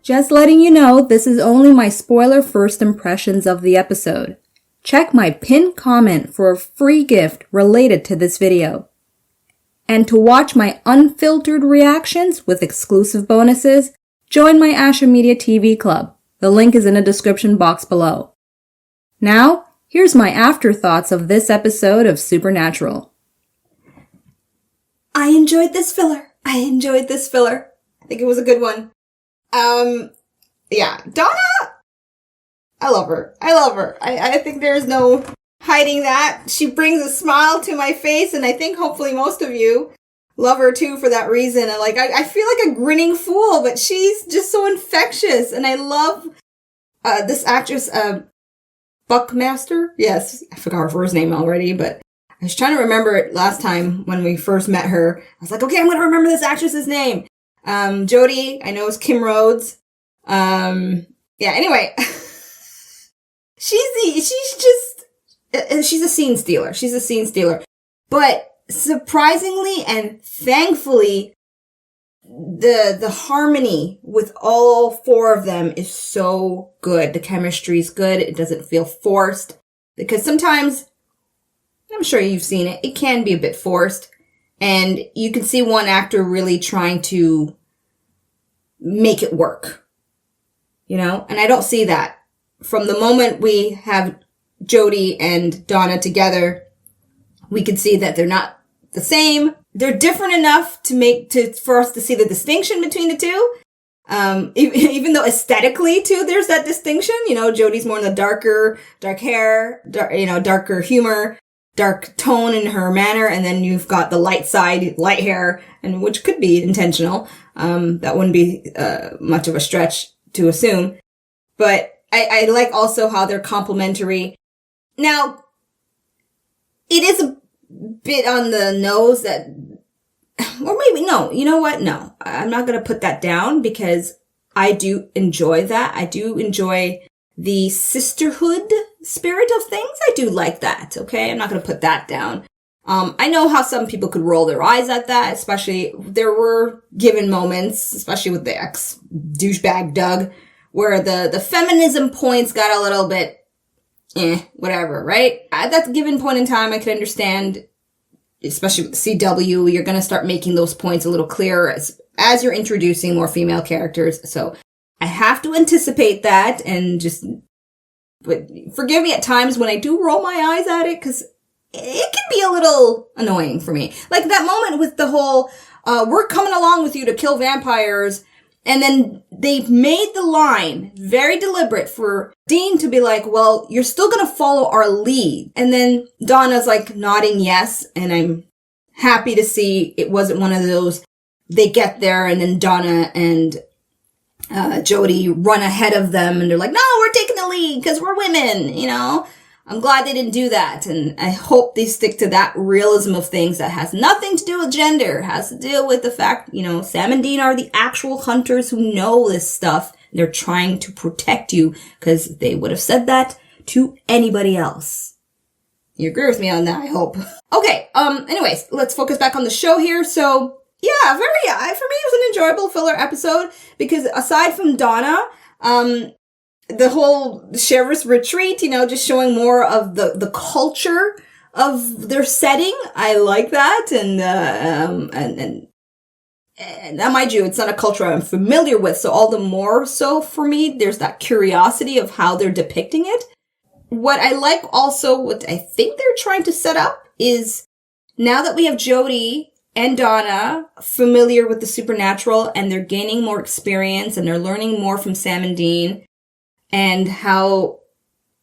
Just letting you know, this is only my spoiler first impressions of the episode. Check my pinned comment for a free gift related to this video. And to watch my unfiltered reactions with exclusive bonuses, join my Asha Media TV Club. The link is in the description box below. Now, here's my afterthoughts of this episode of Supernatural. I enjoyed this filler. I think it was a good one. Yeah, Donna, I love her. I think there's no hiding that. She brings a smile to my face, and I think hopefully most of you love her too for that reason. And I feel like a grinning fool, but she's just so infectious. And I love, this actress, Buckmaster. Yes, I forgot her first name already, but I was trying to remember it last time when we first met her. I was like, okay, I'm going to remember this actress's name. Jody, I know it's Kim Rhodes. Yeah, anyway. She's a scene stealer. But surprisingly and thankfully, the harmony with all four of them is so good. The chemistry is good. It doesn't feel forced. Because sometimes, I'm sure you've seen it, it can be a bit forced. And you can see one actor really trying to make it work. You know? And I don't see that. From the moment we have Jody and Donna together, we can see that they're not the same. They're different enough for us to see the distinction between the two. Even though aesthetically too, there's that distinction. You know, Jody's more in the dark hair, darker humor, dark tone in her manner. And then you've got the light side, light hair, and which could be intentional. That wouldn't be, much of a stretch to assume. But I like also how they're complementary. Now, it is a bit on the nose that, or maybe no, you know what? No, I'm not going to put that down because I do enjoy that. I do enjoy the sisterhood spirit of things. I do like that. Okay. I'm not going to put that down. I know how some people could roll their eyes at that, especially there were given moments, especially with the ex-douchebag Doug, where the feminism points got a little bit, whatever, right? At that given point in time, I could understand, especially with CW, you're going to start making those points a little clearer as you're introducing more female characters. So I have to anticipate that and but forgive me at times when I do roll my eyes at it, because it can be a little annoying for me. Like that moment with the whole, we're coming along with you to kill vampires. And then they've made the line very deliberate for Dean to be like, well, you're still going to follow our lead. And then Donna's like nodding yes. And I'm happy to see it wasn't one of those, they get there and then Donna and Jody run ahead of them. And they're like, no, we're taking the lead because we're women, you know. I'm glad they didn't do that. And I hope they stick to that realism of things that has nothing to do with gender. It has to deal with the fact, Sam and Dean are the actual hunters who know this stuff. They're trying to protect you because they would have said that to anybody else. You agree with me on that, I hope. Okay, anyways, let's focus back on the show here. So, yeah, for me, it was an enjoyable filler episode because aside from Donna, the whole sheriff's retreat, just showing more of the culture of their setting. I like that. And mind you, it's not a culture I'm familiar with. So all the more so for me, there's that curiosity of how they're depicting it. What I like also, what I think they're trying to set up is now that we have Jody and Donna familiar with the supernatural and they're gaining more experience and they're learning more from Sam and Dean. And how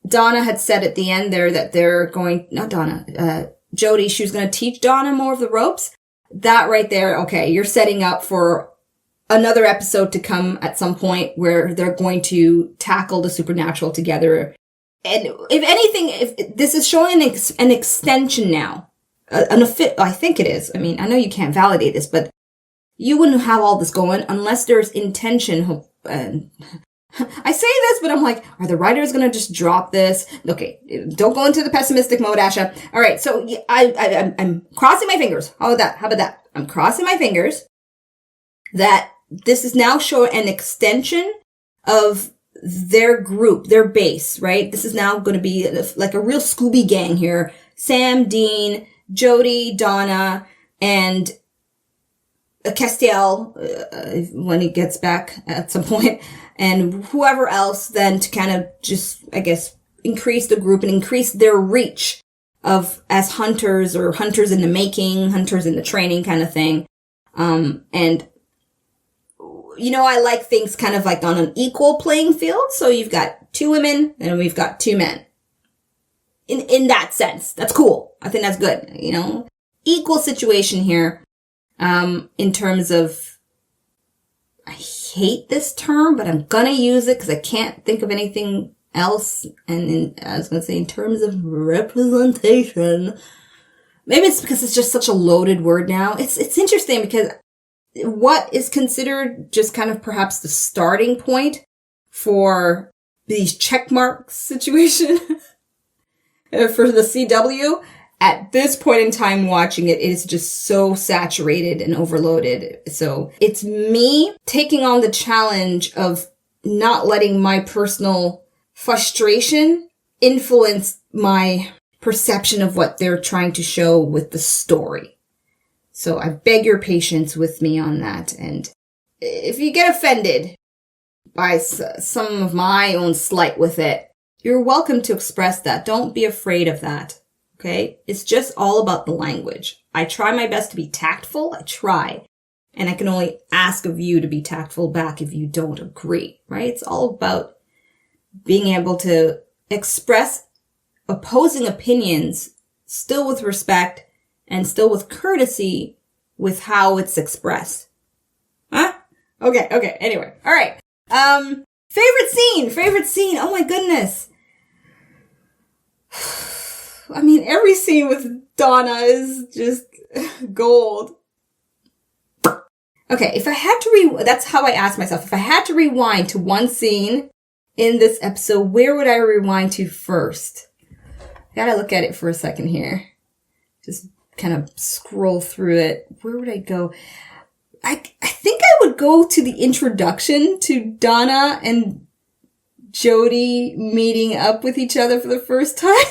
Donna had said at the end there that they're going, not Donna, Jody, she was going to teach Donna more of the ropes. That right there, okay, you're setting up for another episode to come at some point where they're going to tackle the supernatural together. And if anything, if this is showing an extension now, I think it is. I mean, I know you can't validate this, but you wouldn't have all this going unless there's intention. I say this, but I'm like, are the writers going to just drop this? Okay, don't go into the pessimistic mode, Asha. All right, so I'm crossing my fingers. How about that? I'm crossing my fingers that this is now showing an extension of their group, their base, right? This is now going to be like a real Scooby gang here. Sam, Dean, Jody, Donna, and Castiel, when he gets back at some point, and whoever else then to kind of just, I guess, increase the group and increase their reach of as hunters or hunters in the making, hunters in the training kind of thing. And I like things kind of like on an equal playing field. So you've got 2 women and we've got 2 men. In that sense, that's cool. I think that's good. Equal situation here. In terms of, I hate this term, but I'm gonna use it because I can't think of anything else. And I was gonna say in terms of representation, maybe it's because it's just such a loaded word now. It's interesting because what is considered just kind of perhaps the starting point for these checkmark situation for the CW. At this point in time watching it, it is just so saturated and overloaded. So it's me taking on the challenge of not letting my personal frustration influence my perception of what they're trying to show with the story. So I beg your patience with me on that. And if you get offended by some of my own slight with it, you're welcome to express that. Don't be afraid of that. Okay? It's just all about the language. I try my best to be tactful. I try. And I can only ask of you to be tactful back if you don't agree, right? It's all about being able to express opposing opinions still with respect and still with courtesy with how it's expressed. Huh? Okay. Anyway. All right. Favorite scene. Oh my goodness. I mean, every scene with Donna is just gold. Okay, if I had to that's how I asked myself. If I had to rewind to one scene in this episode, where would I rewind to first? I gotta look at it for a second here. Just kind of scroll through it. Where would I go? I think I would go to the introduction to Donna and Jody meeting up with each other for the first time.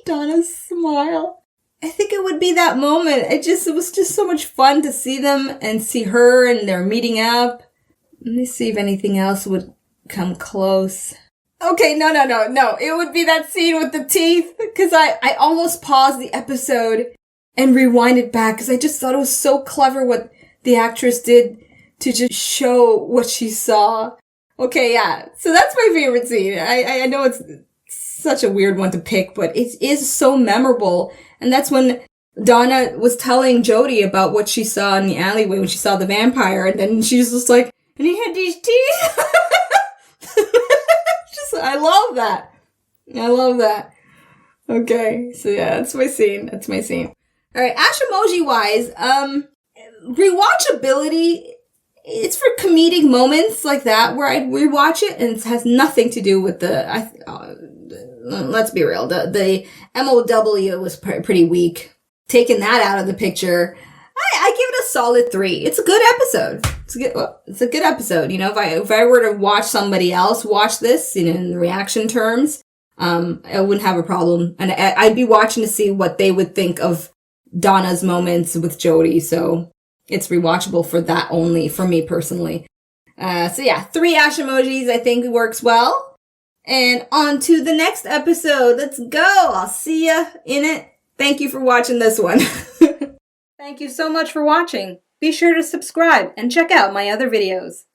Donna's smile. I think it would be that moment. It was just so much fun to see them and see her and they're meeting up. Let me see if anything else would come close. Okay, no. It would be that scene with the teeth. Cause I almost paused the episode and rewinded back because I just thought it was so clever what the actress did to just show what she saw. Okay, yeah. So that's my favorite scene. I know it's such a weird one to pick, but it is so memorable. And that's when Donna was telling Jody about what she saw in the alleyway when she saw the vampire. And then she's just like, and he had these teeth. I love that. Okay. So yeah, that's my scene. All right. Ashamoji wise, rewatchability, it's for comedic moments like that where I'd rewatch it and it has nothing to do with let's be real. The MOW was pretty weak. Taking that out of the picture, I give it a solid 3. It's a good episode. It's a good episode. If I were to watch somebody else watch this, in reaction terms, I wouldn't have a problem. And I'd be watching to see what they would think of Donna's moments with Jody. So it's rewatchable for that only, for me personally. So yeah, 3 Ashamojis I think works well. And on to the next episode. Let's go. I'll see ya in it. Thank you for watching this one. Thank you so much for watching. Be sure to subscribe and check out my other videos.